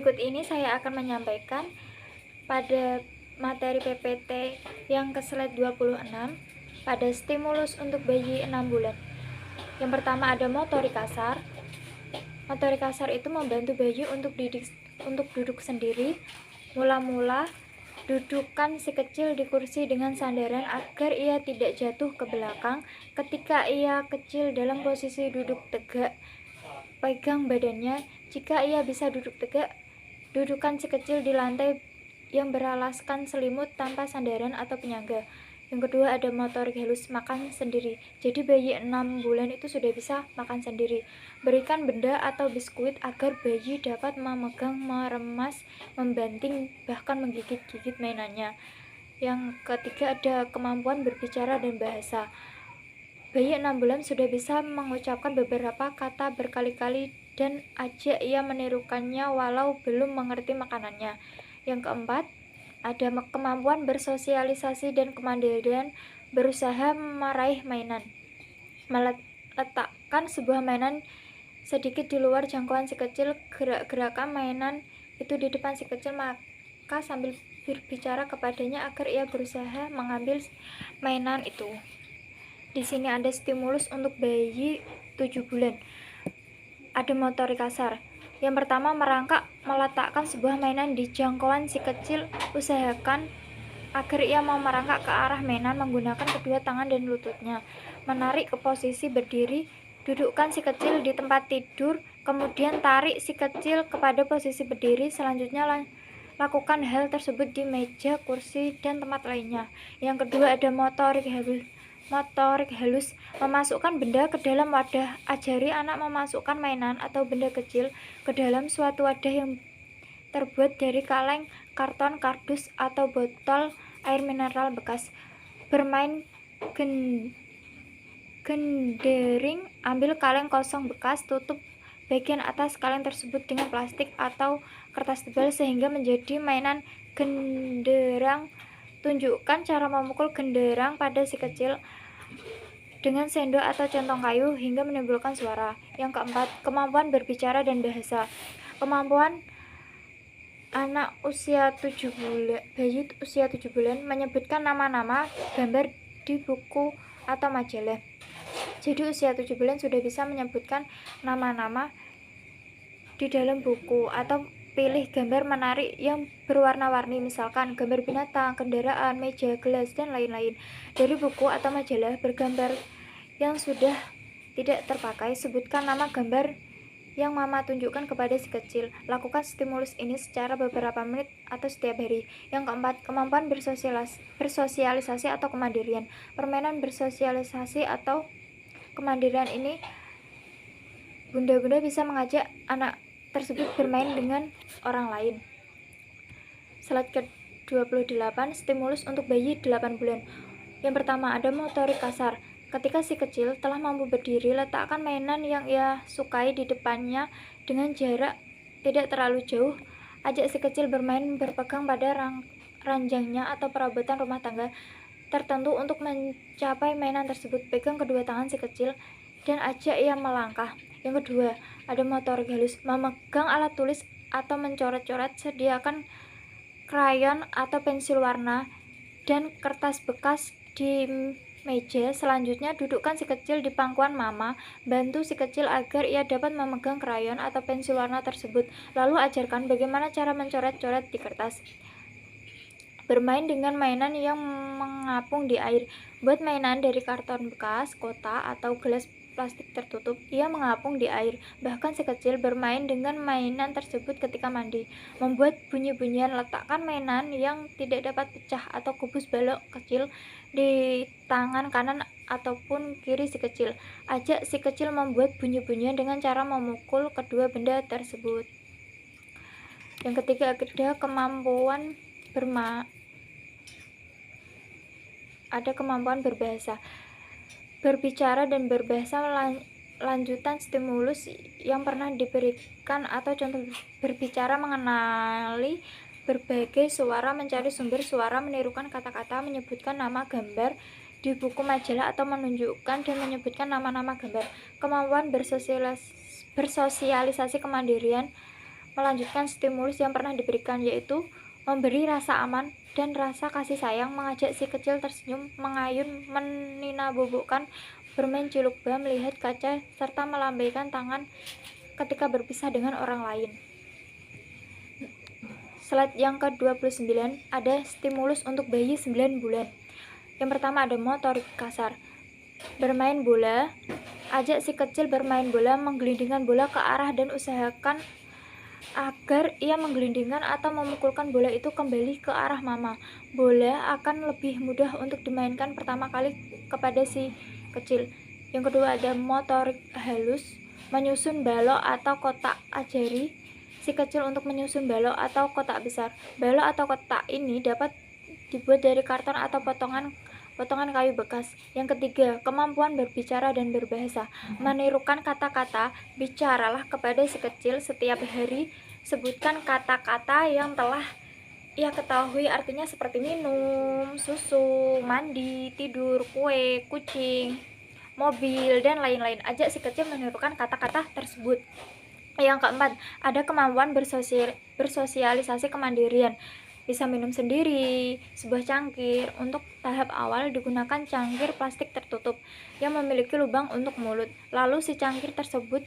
Berikut ini saya akan menyampaikan pada materi PPT yang ke slide 26 pada stimulus untuk bayi 6 bulan. Yang pertama ada motorik kasar. Motorik kasar itu membantu bayi untuk duduk sendiri. Mula-mula dudukan si kecil di kursi dengan sandaran agar ia tidak jatuh ke belakang. Ketika ia kecil dalam posisi duduk tegak, pegang badannya. Jika ia bisa duduk tegak, dudukan si kecil di lantai yang beralaskan selimut tanpa sandaran atau penyangga. Yang kedua ada motorik halus, makan sendiri. Jadi bayi 6 bulan itu sudah bisa makan sendiri. Berikan benda atau biskuit agar bayi dapat memegang, meremas, membanting, bahkan menggigit-gigit mainannya. Yang ketiga ada kemampuan berbicara dan bahasa. Bayi 6 bulan sudah bisa mengucapkan beberapa kata berkali-kali dan ajak ia menirukannya walau belum mengerti makanannya. Yang keempat, ada kemampuan bersosialisasi dan kemandirian, berusaha meraih mainan. Meletakkan sebuah mainan sedikit di luar jangkauan si kecil, gerak-gerakan mainan itu di depan si kecil, maka sambil berbicara kepadanya agar ia berusaha mengambil mainan itu. Di sini ada stimulus untuk bayi 7 bulan. Ada motorik kasar. Yang pertama, merangkak, meletakkan sebuah mainan di jangkauan si kecil. Usahakan agar ia mau merangkak ke arah mainan menggunakan kedua tangan dan lututnya. Menarik ke posisi berdiri, dudukkan si kecil di tempat tidur, kemudian tarik si kecil kepada posisi berdiri. Selanjutnya lakukan hal tersebut di meja, kursi, dan tempat lainnya. Yang kedua ada motorik halus, memasukkan benda ke dalam wadah. Ajari anak memasukkan mainan atau benda kecil ke dalam suatu wadah yang terbuat dari kaleng, karton, kardus, atau botol air mineral bekas. Bermain gendering, ambil kaleng kosong bekas, tutup bagian atas kaleng tersebut dengan plastik atau kertas tebal sehingga menjadi mainan genderang. Tunjukkan cara memukul genderang pada si kecil dengan sendok atau centong kayu hingga menimbulkan suara. Yang keempat, kemampuan berbicara dan bahasa. Kemampuan anak usia 7 bulan, bayi usia 7 bulan menyebutkan nama-nama, gambar di buku atau majalah. Jadi usia 7 bulan sudah bisa menyebutkan nama-nama di dalam buku atau pilih gambar menarik yang berwarna-warni, misalkan gambar binatang, kendaraan, meja, gelas, dan lain-lain. Dari buku atau majalah bergambar yang sudah tidak terpakai, sebutkan nama gambar yang mama tunjukkan kepada si kecil. Lakukan stimulus ini secara beberapa menit atau setiap hari. Yang keempat, kemampuan bersosialisasi atau kemandirian. Permainan bersosialisasi atau kemandirian ini, bunda-bunda bisa mengajak anak tersebut bermain dengan orang lain. Slide ke-28, stimulus untuk bayi 8 bulan. Yang pertama ada motorik kasar. Ketika si kecil telah mampu berdiri, letakkan mainan yang ia sukai di depannya dengan jarak tidak terlalu jauh. Ajak si kecil bermain berpegang pada ranjangnya atau perabotan rumah tangga tertentu untuk mencapai mainan tersebut. Pegang kedua tangan si kecil dan ajak ia melangkah. Yang kedua, ada motorik halus, memegang alat tulis atau mencoret-coret. Sediakan krayon atau pensil warna dan kertas bekas di meja. Selanjutnya, dudukkan si kecil di pangkuan mama. Bantu si kecil agar ia dapat memegang krayon atau pensil warna tersebut. Lalu ajarkan bagaimana cara mencoret-coret di kertas. Bermain dengan mainan yang mengapung di air. Buat mainan dari karton bekas, kotak, atau gelas plastik tertutup. Ia mengapung di air. Bahkan si kecil bermain dengan mainan tersebut ketika mandi. Membuat bunyi-bunyian. Letakkan mainan yang tidak dapat pecah atau kubus balok kecil di tangan kanan ataupun kiri si kecil. Ajak si kecil membuat bunyi-bunyian dengan cara memukul kedua benda tersebut. Yang ketiga ada kemampuan berbahasa. Berbicara dan berbahasa lanjutan stimulus yang pernah diberikan atau contoh berbicara, mengenali berbagai suara, mencari sumber suara, menirukan kata-kata, menyebutkan nama gambar di buku majalah atau menunjukkan dan menyebutkan nama-nama gambar. Kemampuan bersosialisasi kemandirian, melanjutkan stimulus yang pernah diberikan, yaitu memberi rasa aman dan rasa kasih sayang, mengajak si kecil tersenyum, mengayun, meninabobokkan, bermain ciluk bam, melihat kaca, serta melambaikan tangan ketika berpisah dengan orang lain. Slide yang ke-29 ada stimulus untuk bayi 9 bulan. Yang pertama ada motorik kasar. Bermain bola. Ajak si kecil bermain bola, menggelindingkan bola ke arah dan usahakan agar ia menggelindingkan atau memukulkan bola itu kembali ke arah mama. Bola akan lebih mudah untuk dimainkan pertama kali kepada si kecil. Yang kedua ada motorik halus. Menyusun balok atau kotak. Ajari si kecil untuk menyusun balok atau kotak besar. Balok atau kotak ini dapat dibuat dari karton atau potongan kayu bekas. Yang ketiga, kemampuan berbicara dan berbahasa. Menirukan kata-kata, bicaralah kepada si kecil setiap hari. Sebutkan kata-kata yang telah ia ketahui artinya seperti minum, susu, mandi, tidur, kue, kucing, mobil, dan lain-lain. Ajak si kecil menirukan kata-kata tersebut. Yang keempat, ada kemampuan bersosialisasi kemandirian. Bisa minum sendiri. Sebuah cangkir. Untuk tahap awal digunakan cangkir plastik tertutup yang memiliki lubang untuk mulut. Lalu si cangkir tersebut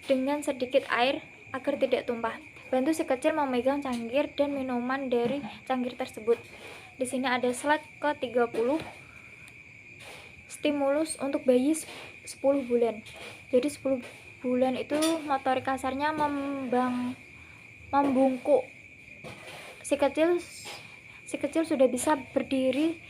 dengan sedikit air agar tidak tumpah. Bantu si kecil memegang cangkir dan minuman dari cangkir tersebut. Di sini ada slide ke-30. Stimulus untuk bayi 10 bulan. Jadi 10 bulan itu motorik kasarnya membungkuk. Si kecil sudah bisa berdiri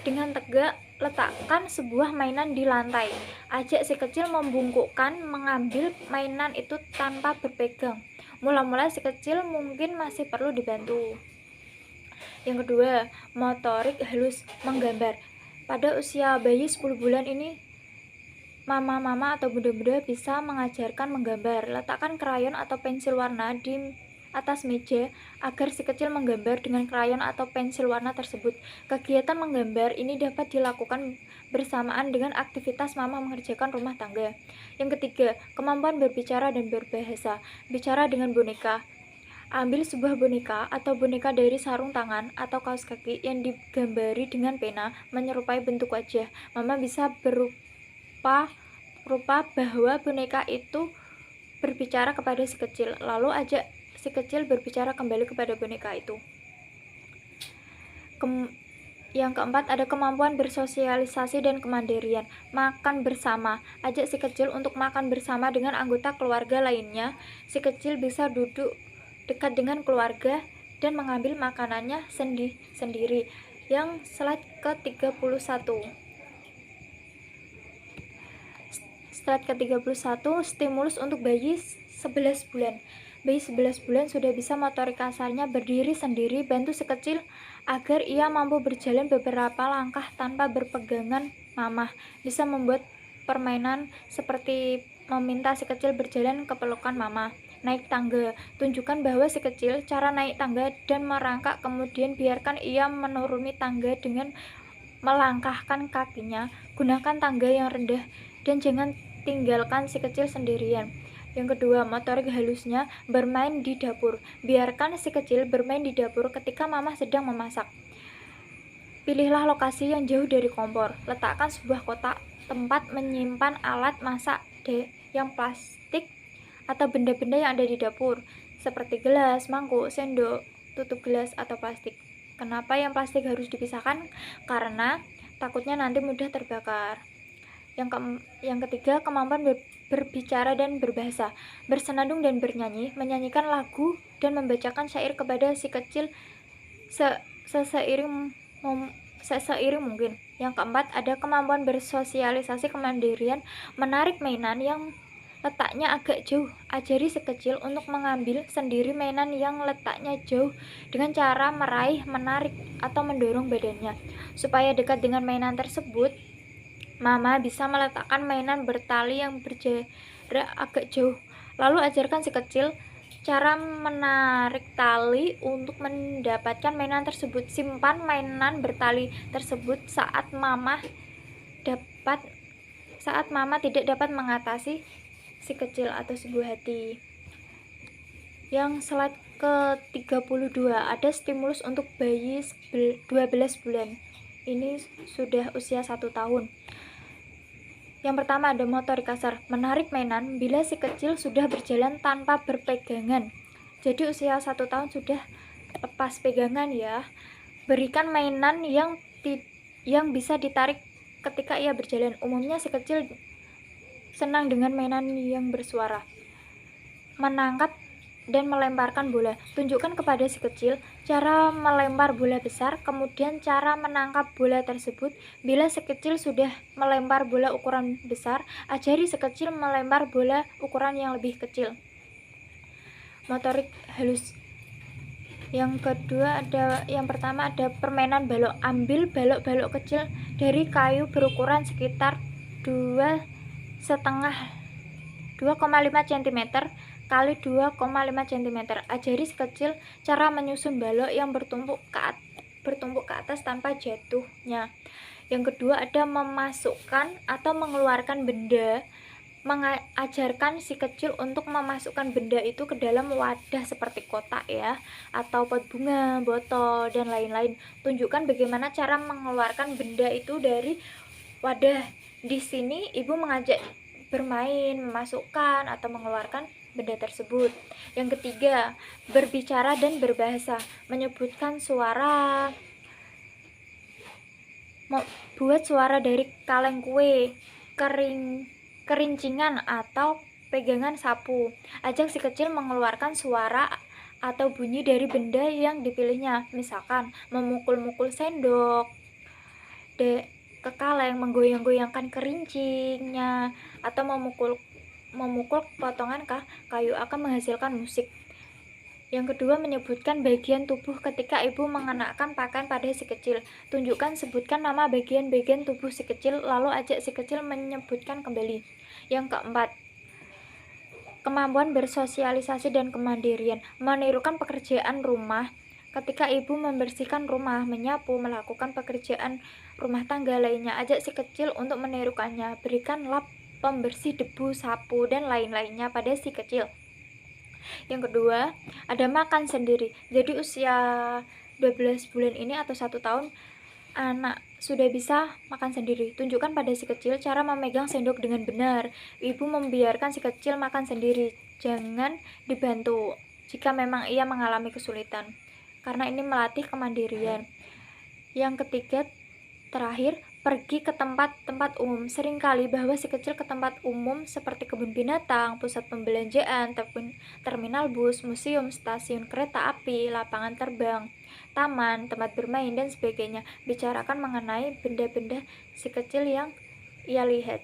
dengan tegak. Letakkan sebuah mainan di lantai. Ajak si kecil membungkukkan, mengambil mainan itu tanpa berpegang. Mula-mula si kecil mungkin masih perlu dibantu. Yang kedua, motorik halus, menggambar. Pada usia bayi 10 bulan ini, mama-mama atau bunda-bunda bisa mengajarkan menggambar. Letakkan krayon atau pensil warna di atas meja agar si kecil menggambar dengan krayon atau pensil warna tersebut. Kegiatan menggambar ini dapat dilakukan bersamaan dengan aktivitas mama mengerjakan rumah tangga. Yang ketiga, kemampuan berbicara dan berbahasa. Bicara dengan boneka. Ambil sebuah boneka atau boneka dari sarung tangan atau kaos kaki yang digambari dengan pena menyerupai bentuk wajah. Mama bisa rupa bahwa boneka itu berbicara kepada si kecil, lalu ajak si kecil berbicara kembali kepada boneka itu. Yang keempat ada kemampuan bersosialisasi dan kemandirian. Makan bersama. Ajak si kecil untuk makan bersama dengan anggota keluarga lainnya. Si kecil bisa duduk dekat dengan keluarga dan mengambil makanannya sendiri. Yang slide ke-31. Slide ke-31, stimulus untuk bayi 11 bulan. Bayi 11 bulan sudah bisa motorik kasarnya berdiri sendiri. Bantu si kecil agar ia mampu berjalan beberapa langkah tanpa berpegangan mama. Bisa membuat permainan seperti meminta si kecil berjalan ke pelukan mama. Naik tangga. Tunjukkan bahwa si kecil cara naik tangga dan merangkak, kemudian biarkan ia menuruni tangga dengan melangkahkan kakinya. Gunakan tangga yang rendah dan jangan tinggalkan si kecil sendirian. Yang kedua, motorik halusnya, bermain di dapur. Biarkan si kecil bermain di dapur ketika mama sedang memasak. Pilihlah lokasi yang jauh dari kompor. Letakkan sebuah kotak tempat menyimpan alat masak yang plastik atau benda-benda yang ada di dapur, seperti gelas, mangkuk, sendok, tutup gelas atau plastik. Kenapa yang plastik harus dipisahkan? Karena takutnya nanti mudah terbakar. Yang ketiga, kemampuan berbicara dan berbahasa. Bersenandung dan bernyanyi, menyanyikan lagu dan membacakan syair kepada si kecil seiring mungkin. Yang keempat, ada kemampuan bersosialisasi kemandirian, menarik mainan yang letaknya agak jauh. Ajari si kecil untuk mengambil sendiri mainan yang letaknya jauh dengan cara meraih, menarik, atau mendorong badannya. Supaya dekat dengan mainan tersebut, mama bisa meletakkan mainan bertali yang berjarak agak jauh. Lalu ajarkan si kecil cara menarik tali untuk mendapatkan mainan tersebut. Simpan mainan bertali tersebut saat mama tidak dapat mengatasi si kecil atau si buah hati. Yang slide ke-32, ada stimulus untuk bayi 12 bulan. Ini sudah usia 1 tahun. Yang pertama ada motorik kasar, menarik mainan bila si kecil sudah berjalan tanpa berpegangan. Jadi usia 1 tahun sudah lepas pegangan ya. Berikan mainan yang bisa ditarik ketika ia berjalan. Umumnya si kecil senang dengan mainan yang bersuara. Menangkap dan melemparkan bola. Tunjukkan kepada si kecil cara melempar bola besar, kemudian cara menangkap bola tersebut. Bila si kecil sudah melempar bola ukuran besar, ajari si kecil melempar bola ukuran yang lebih kecil. Motorik halus. Yang kedua yang pertama ada permainan balok. Ambil balok-balok kecil dari kayu berukuran sekitar 2,5 cm kali 2,5 cm. Ajari si kecil cara menyusun balok yang bertumpuk ke atas tanpa jatuhnya. Yang kedua ada memasukkan atau mengeluarkan benda. Mengajarkan si kecil untuk memasukkan benda itu ke dalam wadah seperti kotak ya, atau pot bunga, botol, dan lain-lain. Tunjukkan bagaimana cara mengeluarkan benda itu dari wadah. Di sini ibu mengajak bermain, memasukkan atau mengeluarkan benda tersebut. Yang ketiga, berbicara dan berbahasa, menyebutkan suara, buat suara dari kaleng kue, kerincingan atau pegangan sapu. Ajak si kecil mengeluarkan suara atau bunyi dari benda yang dipilihnya, misalkan memukul-mukul sendok ke kaleng, menggoyang-goyangkan kerincingnya, atau memukul potongan kayu akan menghasilkan musik. Yang kedua, menyebutkan bagian tubuh ketika ibu mengenakan pakaian pada si kecil. Sebutkan nama bagian-bagian tubuh si kecil, lalu ajak si kecil menyebutkan kembali. Yang keempat, kemampuan bersosialisasi dan kemandirian. Menirukan pekerjaan rumah ketika ibu membersihkan rumah, menyapu, melakukan pekerjaan rumah tangga lainnya. Ajak si kecil untuk menirukannya. Berikan lap pembersih debu, sapu, dan lain-lainnya pada si kecil. Yang kedua, ada makan sendiri. Jadi usia 12 bulan ini atau 1 tahun, anak sudah bisa makan sendiri. Tunjukkan pada si kecil cara memegang sendok dengan benar. Ibu membiarkan si kecil makan sendiri. Jangan dibantu jika memang ia mengalami kesulitan, karena ini melatih kemandirian. Yang ketiga, terakhir, pergi ke tempat-tempat umum. Seringkali bahwa si kecil ke tempat umum seperti kebun binatang, pusat pembelanjaan, terminal bus, museum, stasiun kereta api, lapangan terbang, taman, tempat bermain, dan sebagainya. Bicarakan mengenai benda-benda si kecil yang ia lihat.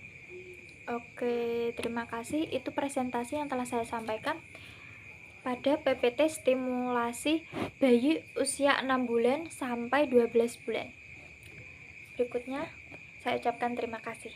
Oke, terima kasih. Itu presentasi yang telah saya sampaikan pada PPT stimulasi bayi usia 6 bulan sampai 12 bulan. Berikutnya, saya ucapkan terima kasih.